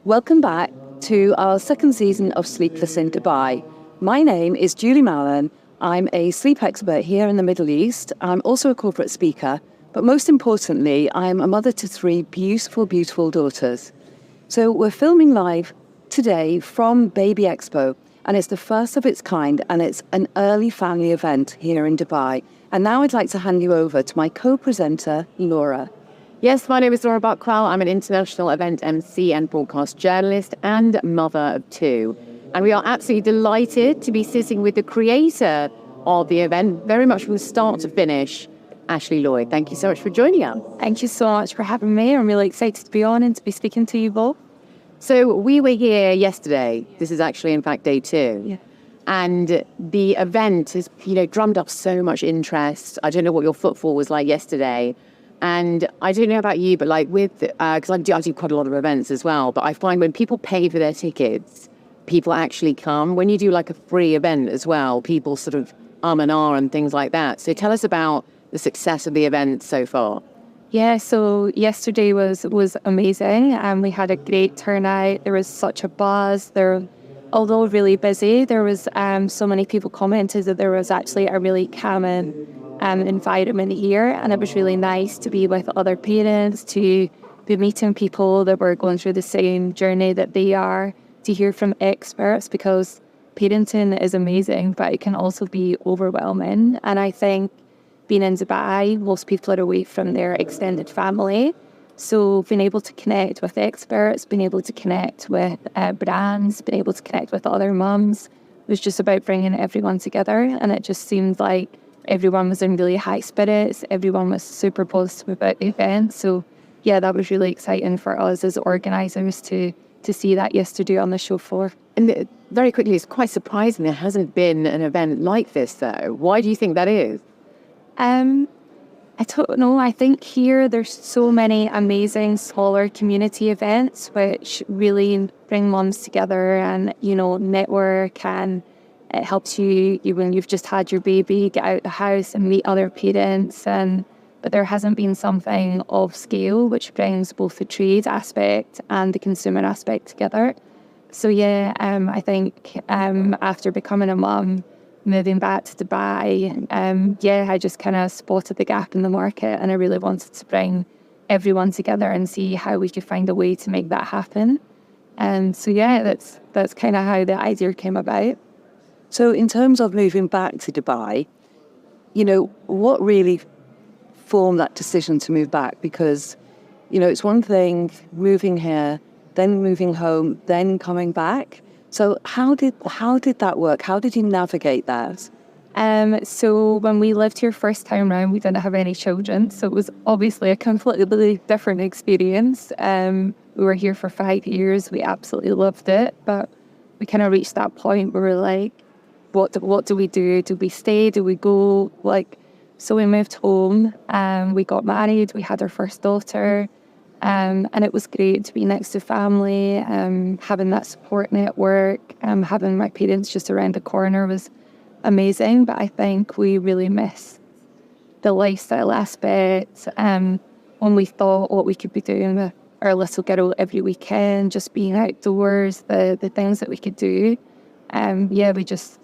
Welcome back to our second season of Sleepless in Dubai. My name is Julie Mallon. I'm a sleep expert here in the Middle East. I'm also a corporate speaker, but most importantly, I'm a mother to three beautiful, beautiful daughters. So we're filming live today from Baby Expo, and it's the first of its kind, and it's an early family event here in Dubai. And now I'd like to hand you over to my co-presenter, Laura. Yes, my name is Laura Buckwell. I'm an international event MC and broadcast journalist and mother of two. And we are absolutely delighted to be sitting with the creator of the event, very much from start to finish, Ashleigh Lloyd. Thank you so much for joining us. Thank you so much for having me. I'm really excited to be on and to be speaking to you both. So we were here yesterday. This is actually, in fact, day two. Yeah. And the event has, drummed up so much interest. I don't know what your footfall was like yesterday. And I don't know about you, but because I do quite a lot of events as well, but I find when people pay for their tickets, people actually come. When you do like a free event as well, people sort of and ah and things like that. So tell us about the success of the event so far. Yeah, so yesterday was amazing, and we had a great turnout. There was such a buzz. Although really busy, there was so many people commented that there was actually a really calming environment here, and it was really nice to be with other parents, to be meeting people that were going through the same journey that they are, to hear from experts, because parenting is amazing, but it can also be overwhelming. And I think being in Dubai, most people are away from their extended family. So being able to connect with experts, being able to connect with brands, being able to connect with other mums, was just about bringing everyone together. And it just seemed like everyone was in really high spirits. Everyone was super positive about the event. So yeah, that was really exciting for us as organisers to see that yesterday on the show floor. And very quickly, it's quite surprising there hasn't been an event like this, though. Why do you think that is? I don't know. I think here there's so many amazing smaller community events which really bring mums together and, network, and it helps you when you've just had your baby, get out the house and meet other parents. But there hasn't been something of scale which brings both the trade aspect and the consumer aspect together. So yeah, I think after becoming a mum, moving back to Dubai, I just kind of spotted the gap in the market, and I really wanted to bring everyone together and see how we could find a way to make that happen. So yeah, that's kind of how the idea came about. So in terms of moving back to Dubai, what really formed that decision to move back? Because, it's one thing moving here, then moving home, then coming back. So how did that work? How did you navigate that? So when we lived here first time round, we didn't have any children. So it was obviously a completely different experience. We were here for 5 years. We absolutely loved it. But we kind of reached that point where we're like, what do we do? Do we stay? Do we go? So we moved home. We got married. We had our first daughter. And it was great to be next to family, having that support network, having my parents just around the corner was amazing. But I think we really missed the lifestyle aspect. When we thought what we could be doing with our little girl every weekend, just being outdoors, the things that we could do. We just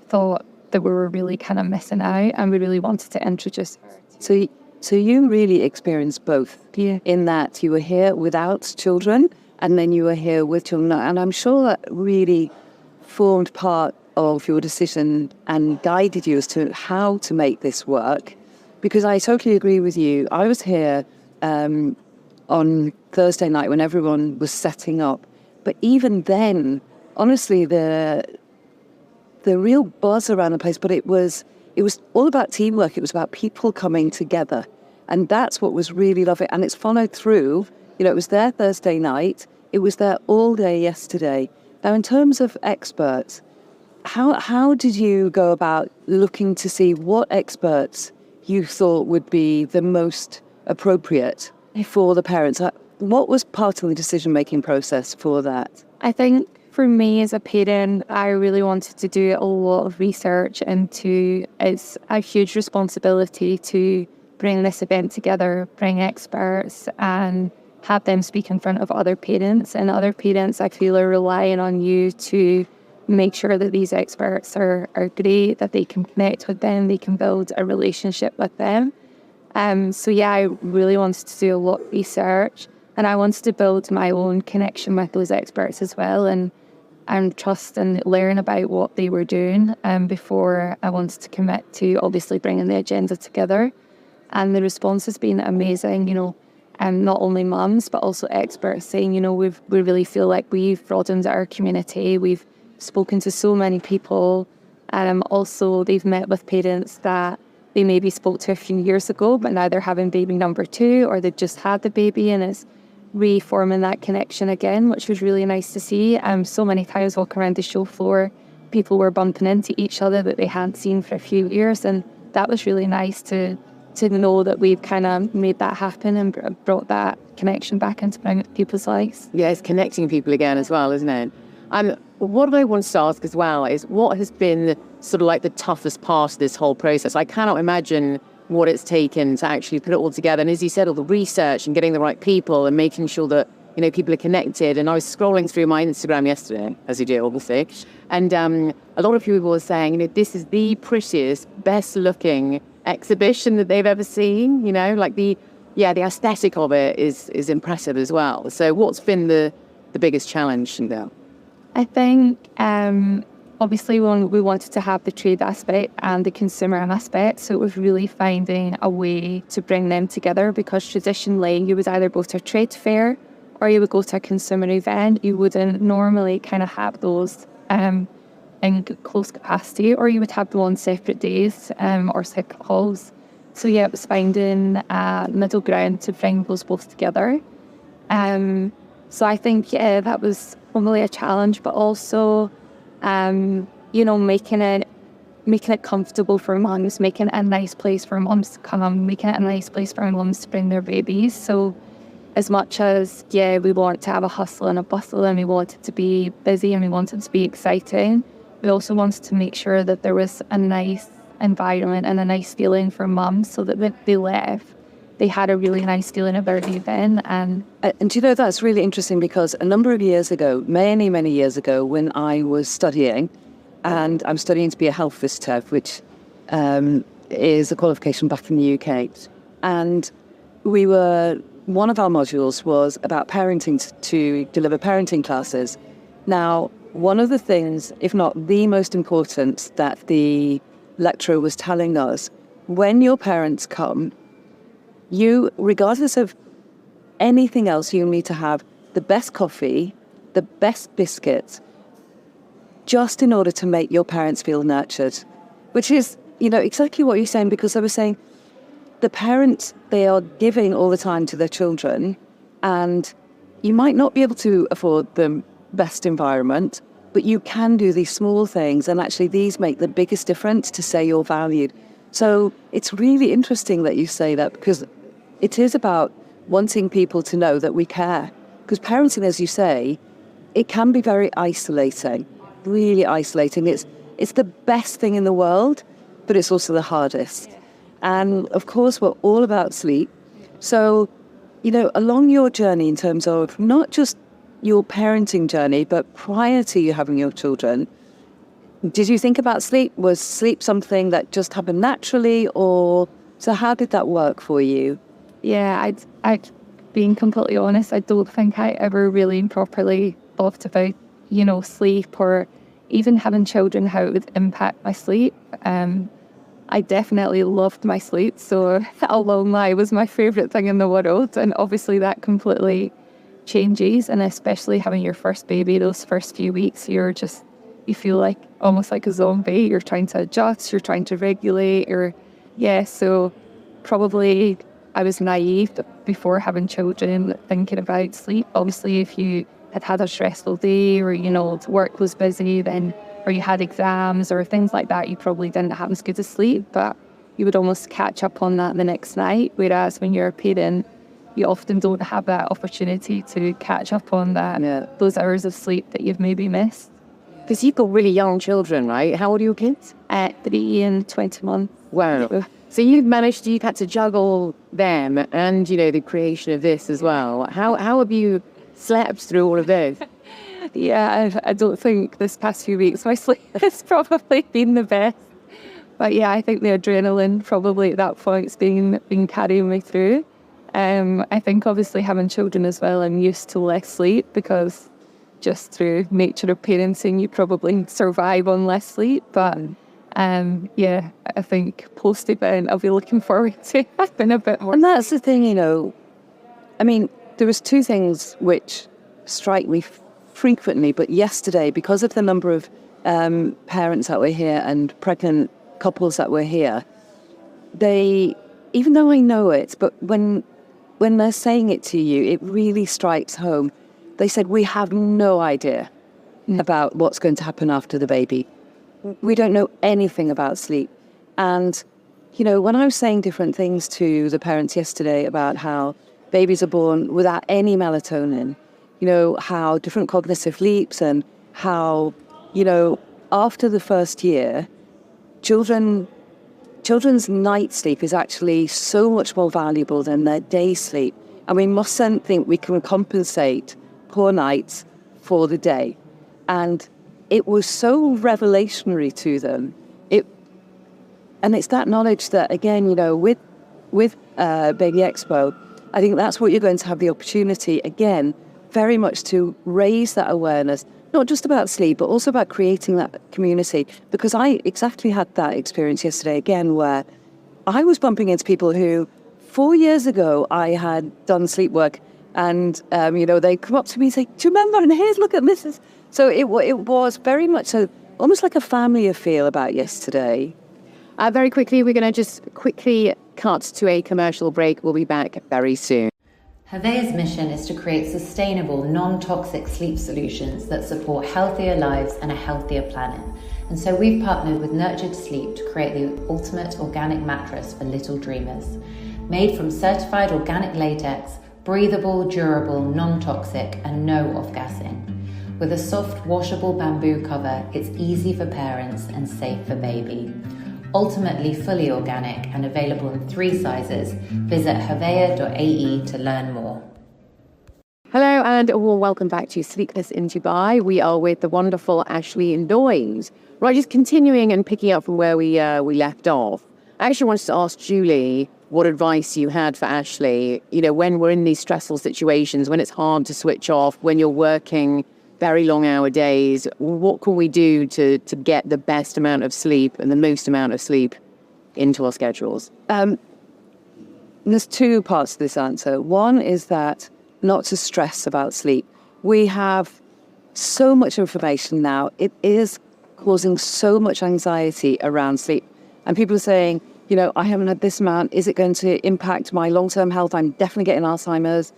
thought that we were really kind of missing out, and we really wanted to introduce her. So you really experienced both, in that you were here without children, and then you were here with children. And I'm sure that really formed part of your decision and guided you as to how to make this work. Because I totally agree with you. I was here on Thursday night when everyone was setting up. But even then, honestly, the real buzz around the place, but it was all about teamwork. It was about people coming together. And that's what was really lovely. And it's followed through. It was there Thursday night. It was there all day yesterday. Now, in terms of experts, how did you go about looking to see what experts you thought would be the most appropriate for the parents? What was part of the decision-making process for that? I think for me as a parent, I really wanted to do a lot of research into it's a huge responsibility to bring this event together, bring experts and have them speak in front of other parents, and other parents, I feel, are relying on you to make sure that these experts are great, that they can connect with them, they can build a relationship with them. So yeah, I really wanted to do a lot of research, and I wanted to build my own connection with those experts as well, and trust and learn about what they were doing before I wanted to commit to obviously bringing the agenda together. And the response has been amazing, not only mums, but also experts saying, we really feel like we've broadened our community. We've spoken to so many people. Also, they've met with parents that they maybe spoke to a few years ago, but now they're having baby number 2, or they've just had the baby, and it's reforming that connection again, which was really nice to see. So many times walking around the show floor, people were bumping into each other that they hadn't seen for a few years, and that was really nice to know that we've kind of made that happen and brought that connection back into people's lives. Yeah, it's connecting people again as well, isn't it? What I want to ask as well is, what has been sort of like the toughest part of this whole process? I cannot imagine what it's taken to actually put it all together. And as you said, all the research and getting the right people and making sure that, people are connected. And I was scrolling through my Instagram yesterday, as you do, obviously. And a lot of people were saying, this is the prettiest, best looking exhibition that they've ever seen. The aesthetic of it is impressive as well. So what's been the biggest challenge there? I think obviously we wanted to have the trade aspect and the consumer aspect, so it was really finding a way to bring them together, because traditionally you would either go to a trade fair or you would go to a consumer event. You wouldn't normally kind of have those in close capacity, or you would have them on separate days or separate halls. So yeah, it was finding a middle ground to bring those both together. So I think, that was probably a challenge, but also, making it comfortable for mums, making it a nice place for mums to come, making it a nice place for mums to bring their babies. So as much as, we want to have a hustle and a bustle, and we want it to be busy, and we want it to be exciting, we also wanted to make sure that there was a nice environment and a nice feeling for mums, so that when they left, they had a really nice feeling about the event. And that's really interesting, because a number of years ago, many, many years ago, when I was studying, and I'm studying to be a health visitor, which is a qualification back in the UK. And one of our modules was about parenting, to deliver parenting classes. Now, one of the things, if not the most important, that the lecturer was telling us, when your parents come, you, regardless of anything else, you need to have the best coffee, the best biscuits, just in order to make your parents feel nurtured. Which is, exactly what you're saying, because I was saying, the parents, they are giving all the time to their children, and you might not be able to afford the best environment, but you can do these small things, and actually these make the biggest difference to say you're valued. So it's really interesting that you say that, because it is about wanting people to know that we care. Because parenting, as you say, it can be very isolating, really isolating. It's the best thing in the world, but it's also the hardest. And of course, we're all about sleep. So, along your journey, in terms of not just your parenting journey, but prior to you having your children, did you think about sleep? Was sleep something that just happened naturally, or so how did that work for you? Yeah, I'd being completely honest, I don't think I ever really properly thought about, sleep, or even having children, how it would impact my sleep. I definitely loved my sleep, so I won't lie, it was my favourite thing in the world, and obviously that completely changes, and especially having your first baby, those first few weeks, you feel like almost like a zombie. You're trying to adjust, you're trying to regulate, so probably I was naive before having children, thinking about sleep. Obviously, if you had a stressful day, or, work was busy, or you had exams or things like that, you probably didn't have as good a sleep, but you would almost catch up on that the next night. Whereas when you're a parent, you often don't have that opportunity to catch up on that, those hours of sleep that you've maybe missed. Because you've got really young children, right? How old are your kids? 3 and 20 months. Wow. So you've had to juggle them and, the creation of this as well. How have you slept through all of this? Yeah, I don't think this past few weeks my sleep has probably been the best. But yeah, I think the adrenaline probably at that point's been carrying me through. I think obviously having children as well, I'm used to less sleep because just through nature of parenting, you probably survive on less sleep. But yeah, I think post-event, I'll be looking forward to having a bit more. And that's the thing, I mean, there was two things which strike me frequently, but yesterday, because of the number of parents that were here and pregnant couples that were here, even though I know it, but when they're saying it to you, it really strikes home. They said, we have no idea about what's going to happen after the baby. We don't know anything about sleep. And, when I was saying different things to the parents yesterday about how babies are born without any melatonin, how different cognitive leaps and how, after the first year, children's night sleep is actually so much more valuable than their day sleep. And we mustn't think we can compensate poor nights for the day. And it was so revelationary to them. And it's that knowledge that, again, with Baby Expo, I think that's what you're going to have the opportunity, again, very much to raise that awareness, not just about sleep, but also about creating that community. Because I exactly had that experience yesterday, again, where I was bumping into people who 4 years ago I had done sleep work, and they come up to me and say, "Do you remember? And here's, look at Mrs." So it was very much almost like a family feel about yesterday. Very quickly, we're going to just quickly cut to a commercial break. We'll be back very soon. Herveya's mission is to create sustainable, non-toxic sleep solutions that support healthier lives and a healthier planet. And so we've partnered with Nurtured Sleep to create the ultimate organic mattress for little dreamers. Made from certified organic latex, breathable, durable, non-toxic, and no off-gassing. With a soft, washable bamboo cover, it's easy for parents and safe for baby. Ultimately fully organic and available in 3 sizes. Visit herveya.ae to learn more. Hello and a warm welcome back to Sleepless in Dubai. We are with the wonderful Ashleigh Lloyd. Right, just continuing and picking up from where we left off. I actually wanted to ask Julie what advice you had for Ashleigh, when we're in these stressful situations, when it's hard to switch off, when you're working very long hour days, what can we do to get the best amount of sleep and the most amount of sleep into our schedules? There's 2 parts to this answer. One is that not to stress about sleep. We have so much information now. It is causing so much anxiety around sleep. And people are saying, I haven't had this amount. Is it going to impact my long-term health? I'm definitely getting Alzheimer's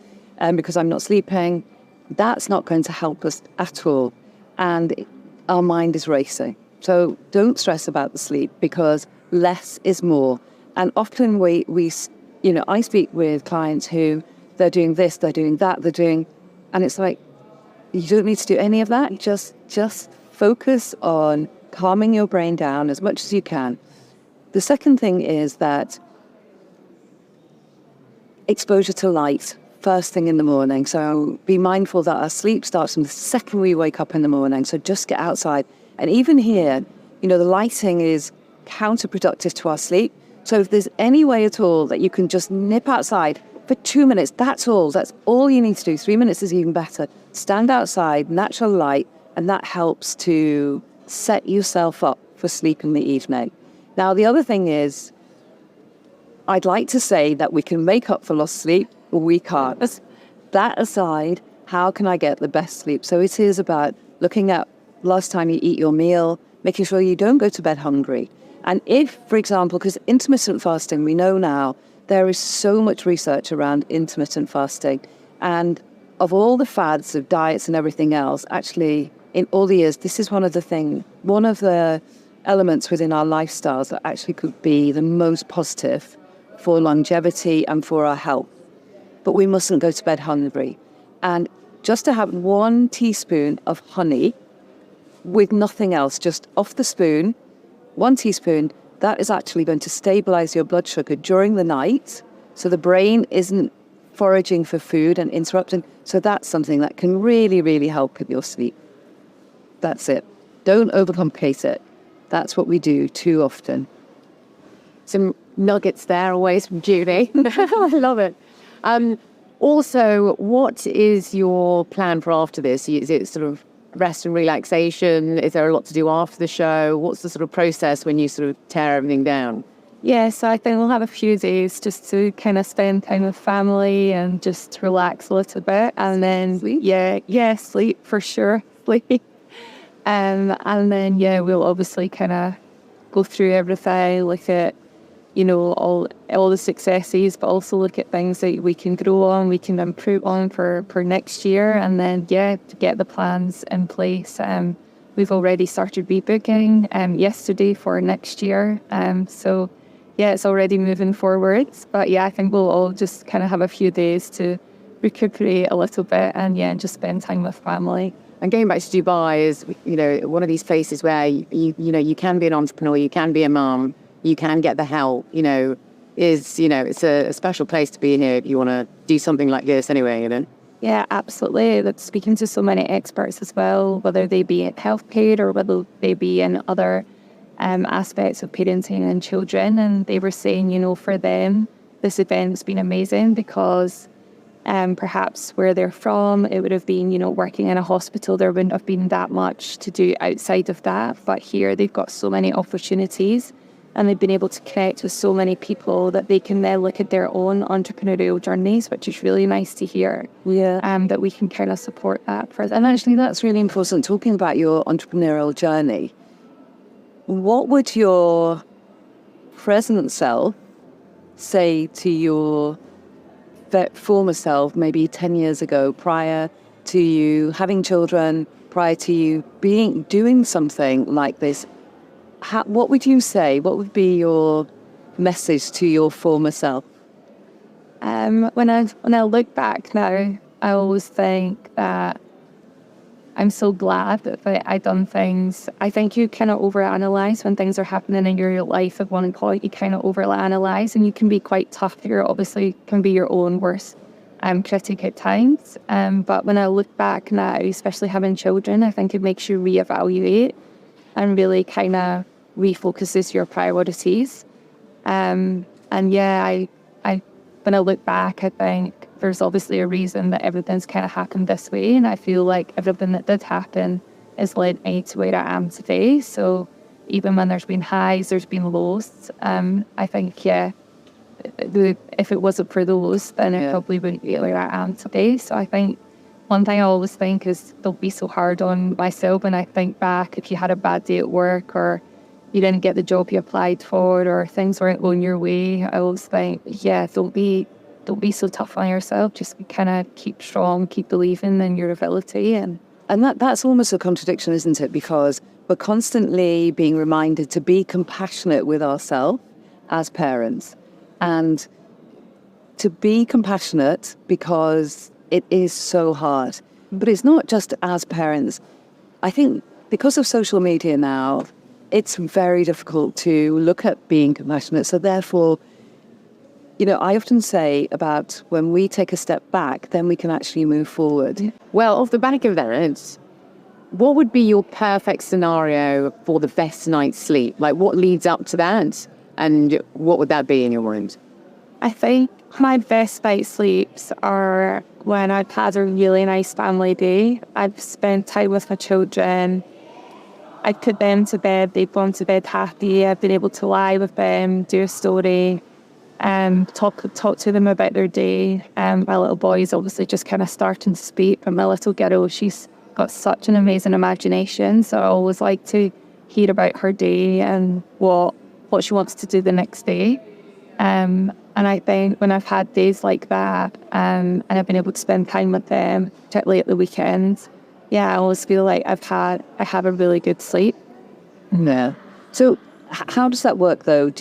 because I'm not sleeping. That's not going to help us at all. And our mind is racing. So don't stress about the sleep because less is more. And often I speak with clients who they're doing this, they're doing that, and it's like, you don't need to do any of that. Just focus on calming your brain down as much as you can. The second thing is that exposure to light first thing in the morning. So be mindful that our sleep starts from the second we wake up in the morning. So just get outside. And even here, the lighting is counterproductive to our sleep. So if there's any way at all that you can just nip outside for 2 minutes, that's all. That's all you need to do. 3 minutes is even better. Stand outside, natural light, and that helps to set yourself up for sleep in the evening. Now, the other thing is, I'd like to say that we can make up for lost sleep, but we can't. That aside, how can I get the best sleep? So it is about looking at last time you eat your meal, making sure you don't go to bed hungry. And if, for example, because intermittent fasting, we know now, there is so much research around intermittent fasting. And of all the fads of diets and everything else, actually, in all the years, this is one of the elements within our lifestyles that actually could be the most positive for longevity and for our health. But we mustn't go to bed hungry. And just to have 1 teaspoon of honey with nothing else, just off the spoon, 1 teaspoon, that is actually going to stabilize your blood sugar during the night. So the brain isn't foraging for food and interrupting. So that's something that can really, really help with your sleep. That's it. Don't overcomplicate it. That's what we do too often. Some nuggets there always from Julie. I love it. Also, what is your plan for after this? Is it sort of rest and relaxation? Is there a lot to do after the show? What's the sort of process when you sort of tear everything down? Yeah, so I think we'll have a few days just to kind of spend time with family and just relax a little bit. And then, Sleep? Sleep for sure. Sleep. And then, we'll obviously kind of go through everything, look at, all the successes, but also look at things that we can grow on, we can improve on for next year. And then, to get the plans in place. We've already started rebooking yesterday for next year. So, it's already moving forwards. But, I think we'll all just kind of have a few days to recuperate a little bit and, just spend time with family. And going back to Dubai is, one of these places where, you can be an entrepreneur, you can be a mum, you can get the help, it's a special place to be in here if you want to do something like this anyway, Yeah, absolutely. That's speaking to so many experts as well, whether they be in healthcare or whether they be in other aspects of parenting and children. And they were saying, for them, this event's been amazing because perhaps where they're from, it would have been, working in a hospital. There wouldn't have been that much to do outside of that. But here they've got so many opportunities and they've been able to connect with so many people that they can then look at their own entrepreneurial journeys, which is really nice to hear. Yeah. That we can kind of support that further. And actually, that's really important. Talking about your entrepreneurial journey, what would your present self say to your former self, maybe 10 years ago, prior to you having children, prior to you doing something like this? What would you say? What would be your message to your former self? When I look back now, I always think that I'm so glad that I done things. I think you kind of overanalyze when things are happening in your life at one point. You kind of overanalyze, and you can be quite tough. You obviously can be your own worst critic at times. But when I look back now, especially having children, I think it makes you reevaluate and really kind of refocuses your priorities. I when I look back, I think there's obviously a reason that everything's kind of happened this way. And I feel like everything that did happen has led me to where I am today. So even when there's been highs, there's been lows. I think, if it wasn't for those, then it probably wouldn't be where I am today. So I think one thing I always think is don't be so hard on myself. When I think back, if you had a bad day at work or you didn't get the job you applied for or things weren't going your way, I always think, don't be so tough on yourself. Just kind of keep strong, keep believing in your ability. And that's almost a contradiction, isn't it? Because we're constantly being reminded to be compassionate with ourselves as parents and to be compassionate because it is so hard. But it's not just as parents. I think because of social media now, it's very difficult to look at being compassionate. So therefore, I often say about when we take a step back, then we can actually move forward. Well, off the back of that, what would be your perfect scenario for the best night's sleep? Like what leads up to that? And what would that be in your mind? I think my best night's sleeps are when I've had a really nice family day. I've spent time with my children. I put them to bed. They've gone to bed happy. I've been able to lie with them, do a story, talk to them about their day. My little boy is obviously just kind of starting to speak, but my little girl, she's got such an amazing imagination. So I always like to hear about her day and what she wants to do the next day. And I think when I've had days like that, and I've been able to spend time with them, particularly at the weekends, I always feel like I have a really good sleep. Yeah. So how does that work though?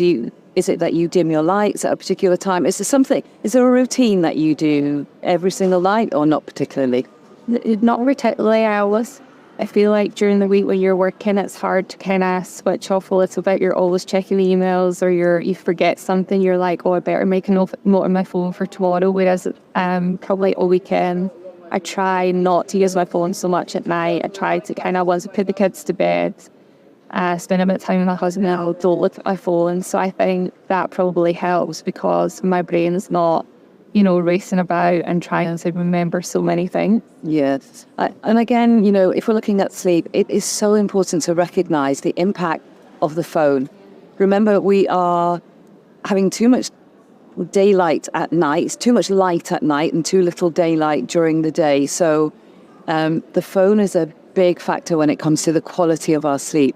Is it that you dim your lights at a particular time? Is there a routine that you do every single night or not particularly? Not particularly. I always I feel like during the week when you're working, it's hard to kind of switch off a little bit. You're always checking emails, or you forget something. You're like, oh, I better make a note on my phone for tomorrow. Whereas probably all weekend, I try not to use my phone so much at night. I try to kind of, once I put the kids to bed, spend a bit of time with my husband, and I don't look at my phone. So I think that probably helps, because my brain is not, racing about and trying to remember so many things. Yes. And again, if we're looking at sleep, it is so important to recognize the impact of the phone. Remember, we are having too much daylight at night, too much light at night and too little daylight during the day. So the phone is a big factor when it comes to the quality of our sleep.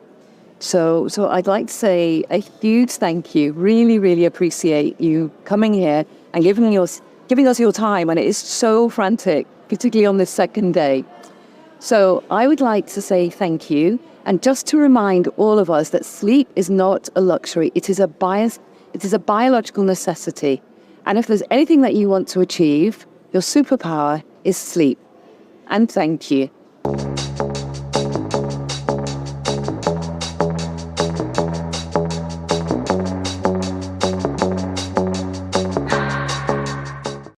So I'd like to say a huge thank you. Really, really appreciate you coming here and giving us your time, and it is so frantic, particularly on this second day. So I would like to say thank you, and just to remind all of us that sleep is not a luxury. It is a biological necessity. And if there's anything that you want to achieve, your superpower is sleep. And thank you.